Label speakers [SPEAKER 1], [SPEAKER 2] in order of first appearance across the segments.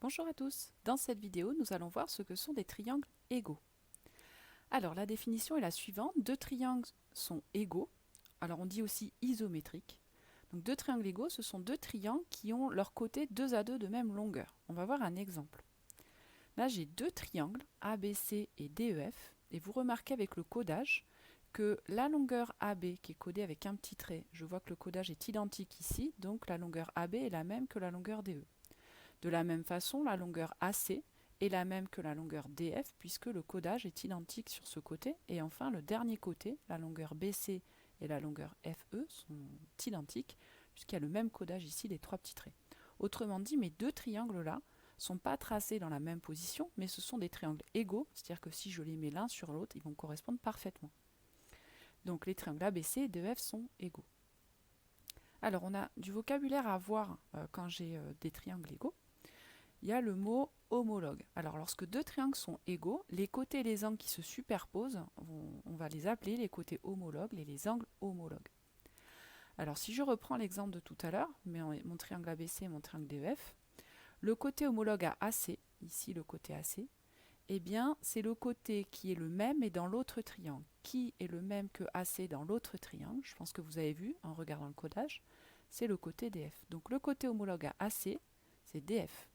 [SPEAKER 1] Bonjour à tous, dans cette vidéo nous allons voir ce que sont des triangles égaux. Alors la définition est la suivante, deux triangles sont égaux, alors on dit aussi isométriques. Donc deux triangles égaux ce sont deux triangles qui ont leurs côtés 2 à 2 de même longueur. On va voir un exemple. Là j'ai deux triangles ABC et DEF et vous remarquez avec le codage que la longueur AB qui est codée avec un petit trait, je vois que le codage est identique ici, donc la longueur AB est la même que la longueur DE. De la même façon, la longueur AC est la même que la longueur DF puisque le codage est identique sur ce côté. Et enfin, le dernier côté, la longueur BC et la longueur FE sont identiques puisqu'il y a le même codage ici des trois petits traits. Autrement dit, mes deux triangles-là ne sont pas tracés dans la même position, mais ce sont des triangles égaux, c'est-à-dire que si je les mets l'un sur l'autre, ils vont correspondre parfaitement. Donc les triangles ABC et DEF sont égaux. Alors on a du vocabulaire à voir quand j'ai des triangles égaux. Il y a le mot homologue. Alors lorsque deux triangles sont égaux, les côtés et les angles qui se superposent, on va les appeler les côtés homologues et les angles homologues. Alors si je reprends l'exemple de tout à l'heure, mon triangle ABC et mon triangle DEF, le côté homologue à AC, ici le côté AC, eh bien c'est le côté qui est le même et dans l'autre triangle. Qui est le même que AC dans l'autre triangle, je pense que vous avez vu en regardant le codage, c'est le côté DF. Donc le côté homologue à AC, c'est DF.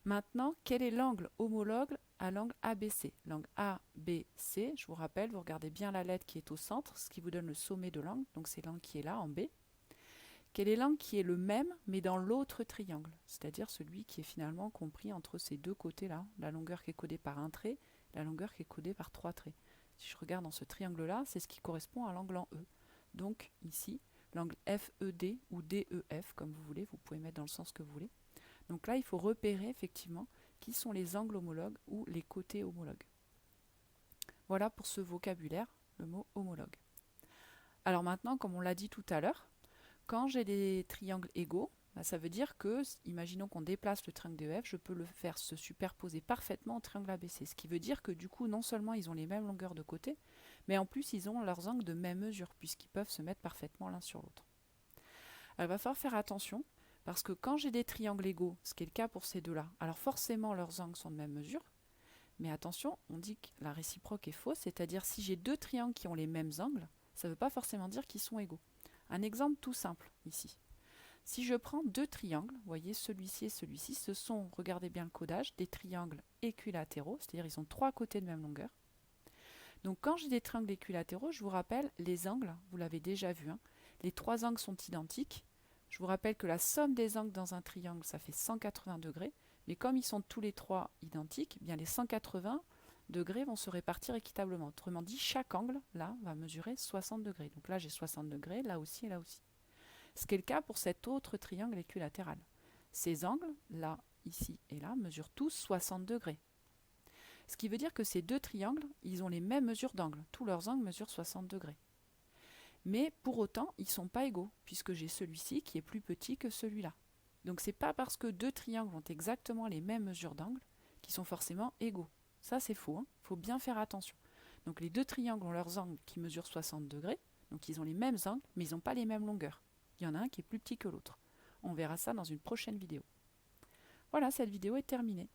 [SPEAKER 1] Maintenant, quel est l'angle homologue à l'angle ABC? L'angle ABC, je vous rappelle, vous regardez bien la lettre qui est au centre, ce qui vous donne le sommet de l'angle, donc c'est l'angle qui est là, en B. Quel est l'angle qui est le même, mais dans l'autre triangle, c'est-à-dire celui qui est finalement compris entre ces deux côtés-là, la longueur qui est codée par un trait, la longueur qui est codée par trois traits. Si je regarde dans ce triangle-là, c'est ce qui correspond à l'angle en E. Donc ici, l'angle FED ou DEF, comme vous voulez, vous pouvez mettre dans le sens que vous voulez. Donc là, il faut repérer effectivement qui sont les angles homologues ou les côtés homologues. Voilà pour ce vocabulaire, le mot homologue. Alors maintenant, comme on l'a dit tout à l'heure, quand j'ai des triangles égaux, ça veut dire que, imaginons qu'on déplace le triangle DEF, je peux le faire se superposer parfaitement au triangle ABC. Ce qui veut dire que du coup, non seulement ils ont les mêmes longueurs de côté, mais en plus ils ont leurs angles de même mesure, puisqu'ils peuvent se mettre parfaitement l'un sur l'autre. Alors il va falloir faire attention, parce que quand j'ai des triangles égaux, ce qui est le cas pour ces deux-là, alors forcément leurs angles sont de même mesure, mais attention, on dit que la réciproque est fausse, c'est-à-dire si j'ai deux triangles qui ont les mêmes angles, ça ne veut pas forcément dire qu'ils sont égaux. Un exemple tout simple ici. Si je prends deux triangles, vous voyez celui-ci et celui-ci, ce sont, regardez bien le codage, des triangles équilatéraux, c'est-à-dire ils ont trois côtés de même longueur. Donc quand j'ai des triangles équilatéraux, je vous rappelle, les angles, vous l'avez déjà vu, hein, les trois angles sont identiques. Je vous rappelle que la somme des angles dans un triangle, ça fait 180 degrés, mais comme ils sont tous les trois identiques, eh bien les 180 degrés vont se répartir équitablement. Autrement dit, chaque angle, là, va mesurer 60 degrés. Donc là, j'ai 60 degrés, là aussi et là aussi. Ce qui est le cas pour cet autre triangle équilatéral. Ces angles, là, ici et là, mesurent tous 60 degrés. Ce qui veut dire que ces deux triangles, ils ont les mêmes mesures d'angle. Tous leurs angles mesurent 60 degrés. Mais pour autant, ils ne sont pas égaux, puisque j'ai celui-ci qui est plus petit que celui-là. Donc c'est pas parce que deux triangles ont exactement les mêmes mesures d'angle qu'ils sont forcément égaux. Ça c'est faux, il faut bien faire attention. Donc les deux triangles ont leurs angles qui mesurent 60 degrés, donc ils ont les mêmes angles, mais ils n'ont pas les mêmes longueurs. Il y en a un qui est plus petit que l'autre. On verra ça dans une prochaine vidéo. Voilà, cette vidéo est terminée.